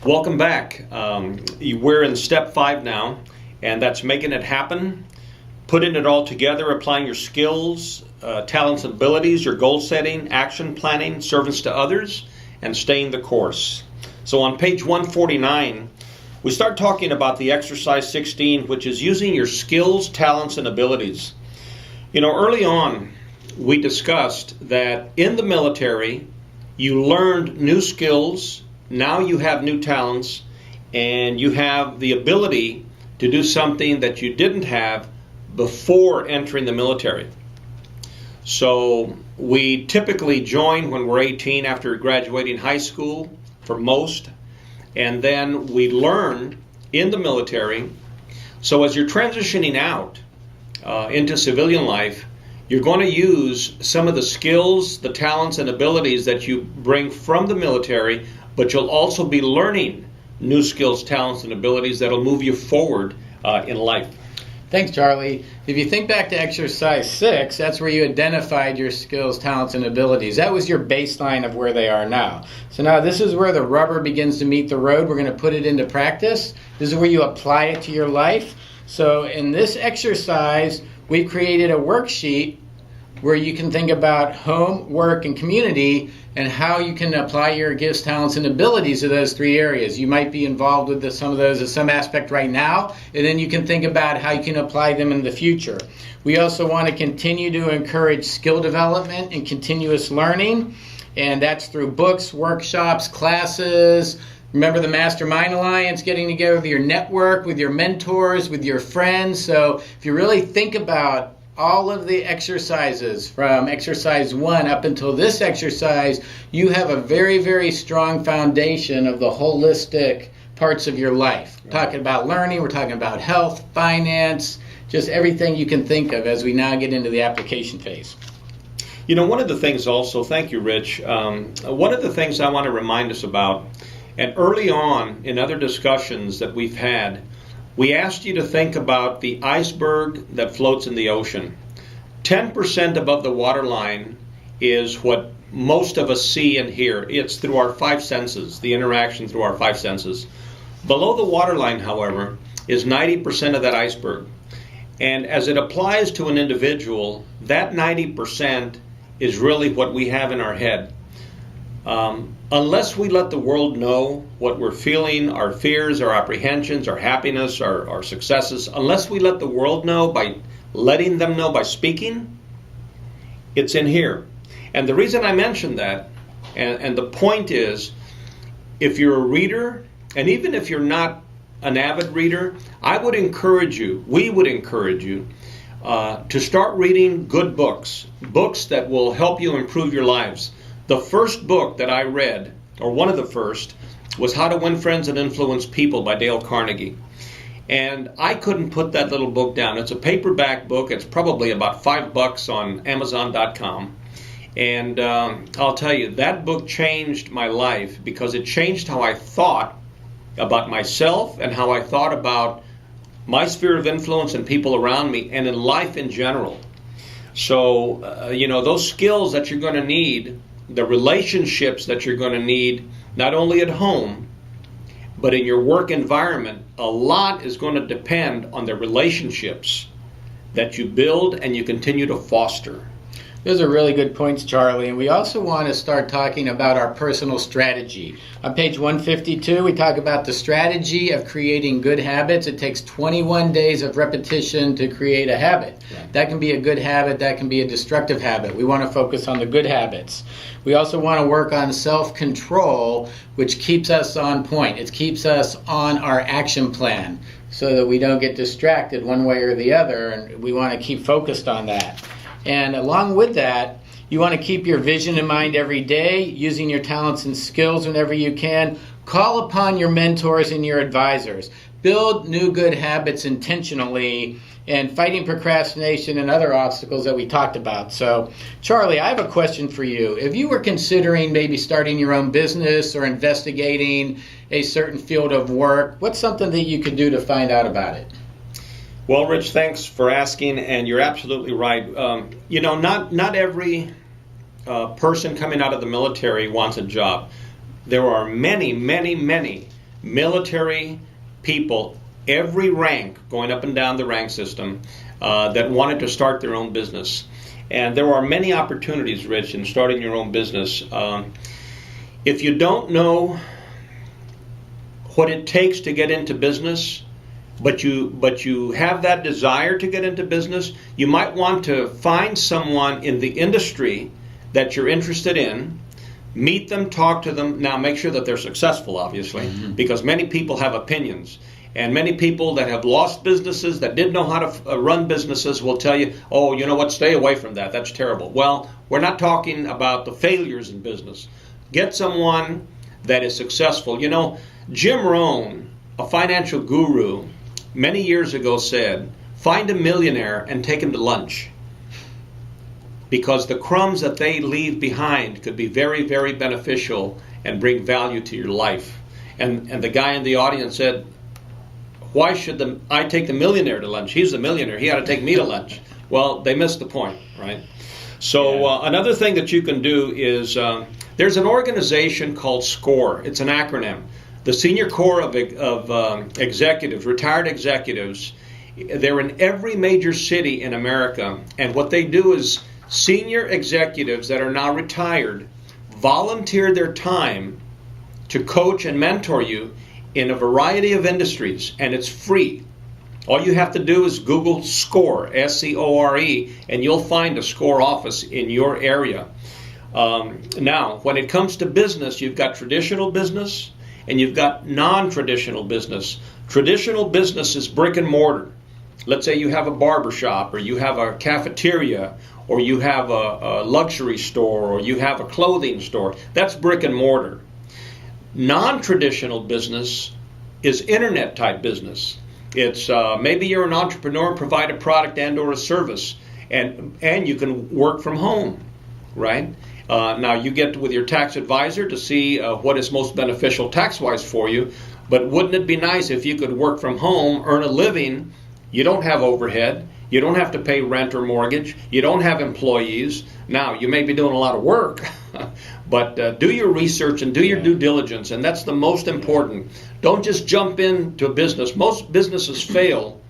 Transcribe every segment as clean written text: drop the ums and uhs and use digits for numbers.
Welcome back. We're in step 5 now, and that's making it happen, putting it all together, applying your skills, talents and abilities, your goal setting, action planning, service to others, and staying the course. So on page 149, we start talking about the exercise 16, which is using your skills, talents, and abilities. You know, early on, we discussed that in the military, you learned new skills. Now you have new talents, and you have the ability to do something that you didn't have before entering the military. So we typically join when we're 18 after graduating high school for most, and then we learn in the military. So as you're transitioning out into civilian life, you're going to use some of the skills, the talents, and abilities that you bring from the military, but you'll also be learning new skills, talents, and abilities that'll move you forward in life. Thanks, Charlie. If you think back to exercise 6, that's where you identified your skills, talents, and abilities. That was your baseline of where they are now. So now this is where the rubber begins to meet the road. We're going to put it into practice. This is where you apply it to your life. So in this exercise, we've created a worksheet where you can think about home, work, and community, and how you can apply your gifts, talents, and abilities to those 3 areas. You might be involved with some of those at some aspect right now, and then you can think about how you can apply them in the future. We also want to continue to encourage skill development and continuous learning, and that's through books, workshops, classes. Remember the Mastermind Alliance, getting together with your network, with your mentors, with your friends. So if you really think about all of the exercises from exercise 1 up until this exercise, you have a very, very strong foundation of the holistic parts of your life. We're talking about learning, we're talking about health, finance, just everything you can think of as we now get into the application phase. You know, one of the things also, thank you, Rich, one of the things I want to remind us about, and early on in other discussions that we've had, we asked you to think about the iceberg that floats in the ocean. 10% above the waterline is what most of us see and hear. It's through our 5 senses, the interaction through our 5 senses. Below the waterline, however, is 90% of that iceberg. And as it applies to an individual, that 90% is really what we have in our head. Unless we let the world know what we're feeling, our fears, our apprehensions, our happiness, our successes, unless we let the world know by letting them know by speaking, it's in here. And the reason I mention that, and the point is, if you're a reader, and even if you're not an avid reader, I would encourage you, we would encourage you, to start reading good books, books that will help you improve your lives. The first book that I read, or one of the first, was How to Win Friends and Influence People by Dale Carnegie. And I couldn't put that little book down. It's a paperback book. It's probably about $5 on Amazon.com. And I'll tell you, that book changed my life because it changed how I thought about myself and how I thought about my sphere of influence and people around me and in life in general. So, you know, those skills that you're going to need, the relationships that you're going to need, not only at home, but in your work environment, a lot is going to depend on the relationships that you build and you continue to foster. Those are really good points, Charlie. And we also want to start talking about our personal strategy. On page 152, we talk about the strategy of creating good habits. It takes 21 days of repetition to create a habit. That can be a good habit. That can be a destructive habit. We want to focus on the good habits. We also want to work on self-control, which keeps us on point. It keeps us on our action plan so that we don't get distracted one way or the other, and we want to keep focused on that. And along with that, you want to keep your vision in mind every day, using your talents and skills whenever you can. Call upon your mentors and your advisors. Build new good habits intentionally, and fighting procrastination and other obstacles that we talked about. So, Charlie, I have a question for you. If you were considering maybe starting your own business or investigating a certain field of work, what's something that you could do to find out about it? Well, Rich, thanks for asking, and you're absolutely right. You know, not every person coming out of the military wants a job. There are many military people, every rank, going up and down the rank system, that wanted to start their own business. And there are many opportunities, Rich, in starting your own business. If you don't know what it takes to get into business, but you have that desire to get into business, you might want to find someone in the industry that you're interested in, meet them, talk to them. Now make sure that they're successful, obviously, because many people have opinions. And many people that have lost businesses, that didn't know how to run businesses, will tell you, oh, you know what, stay away from that. That's terrible. Well, we're not talking about the failures in business. Get someone that is successful. You know, Jim Rohn, a financial guru, many years ago said, find a millionaire and take him to lunch. Because the crumbs that they leave behind could be very, very beneficial and bring value to your life. And the guy in the audience said, why should I take the millionaire to lunch? He's the millionaire. He ought to take me to lunch. Well, they missed the point, right? So another thing that you can do is there's an organization called SCORE. It's an acronym. The Senior Corps of Executives, retired executives. They're in every major city in America. And what they do is senior executives that are now retired volunteer their time to coach and mentor you in a variety of industries, and it's free. All you have to do is Google SCORE, S-C-O-R-E, and you'll find a SCORE office in your area. Now, when it comes to business, you've got traditional business and you've got non-traditional business. Traditional business is brick and mortar. Let's say you have a barber shop, or you have a cafeteria, or you have a luxury store, or you have a clothing store. That's brick and mortar. Non-traditional business is internet type business. It's maybe you're an entrepreneur and provide a product and or a service, and you can work from home, right? Now you get with your tax advisor to see what is most beneficial tax-wise for you, but wouldn't it be nice if you could work from home, earn a living, you don't have overhead, you don't have to pay rent or mortgage, you don't have employees. Now, you may be doing a lot of work, but do your research and do your due diligence, and that's the most important. Don't just jump into a business. Most businesses fail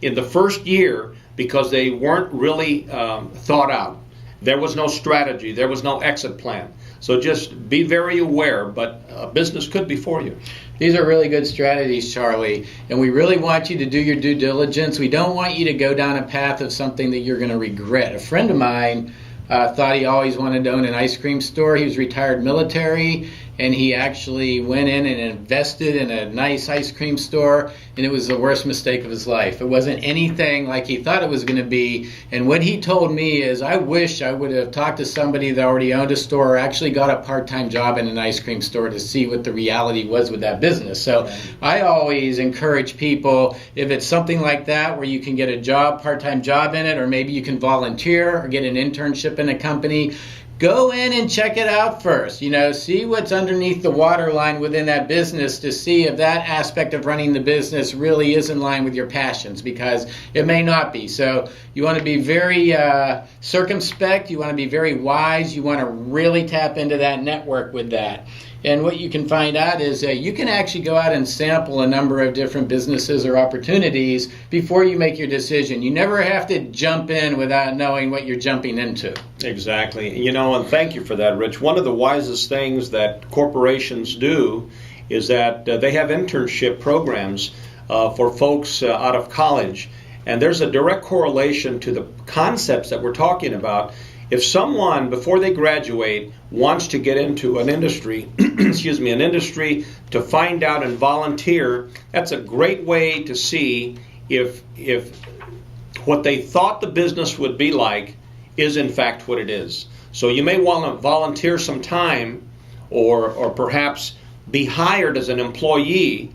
in the first year because they weren't really thought out. There was no strategy. There was no exit plan. So just be very aware, but a business could be for you. These are really good strategies, Charlie, and we really want you to do your due diligence. We don't want you to go down a path of something that you're going to regret. A friend of mine thought he always wanted to own an ice cream store. He was retired military, and he actually went in and invested in a nice ice cream store, and it was the worst mistake of his life. It wasn't anything like he thought it was going to be, and what he told me is, I wish I would have talked to somebody that already owned a store or actually got a part-time job in an ice cream store to see what the reality was with that business. So I always encourage people, if it's something like that where you can get a job, part-time job in it, or maybe you can volunteer or get an internship in a company, go in and check it out first. You know, see what's underneath the waterline within that business to see if that aspect of running the business really is in line with your passions, because it may not be. So you want to be very circumspect. You want to be very wise. You want to really tap into that network with that. And what you can find out is you can actually go out and sample a number of different businesses or opportunities before you make your decision. You never have to jump in without knowing what you're jumping into. Exactly. You know, and thank you for that, Rich. One of the wisest things that corporations do is that they have internship programs for folks out of college. And there's a direct correlation to the concepts that we're talking about. If someone, before they graduate, wants to get into an industry, an industry to find out and volunteer, that's a great way to see if what they thought the business would be like is in fact what it is. So you may want to volunteer some time or perhaps be hired as an employee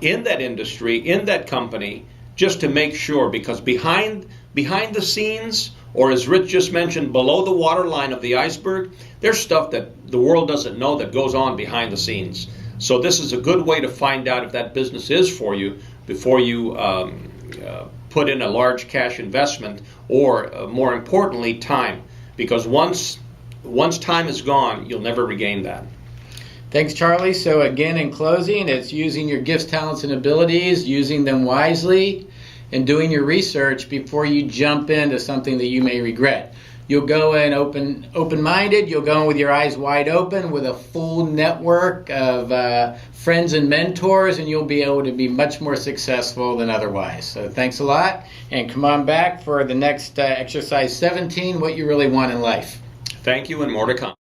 in that industry, in that company, just to make sure, because behind the scenes, or as Rich just mentioned, below the waterline of the iceberg, there's stuff that the world doesn't know that goes on behind the scenes. So this is a good way to find out if that business is for you before you put in a large cash investment, or more importantly, time. Because once time is gone, you'll never regain that. Thanks, Charlie. So again, in closing, it's using your gifts, talents, and abilities, using them wisely, and doing your research before you jump into something that you may regret. You'll go in open-minded. You'll go in with your eyes wide open, with a full network of friends and mentors, and you'll be able to be much more successful than otherwise. So thanks a lot, and come on back for the next exercise 17, what you really want in life. Thank you, and more to come.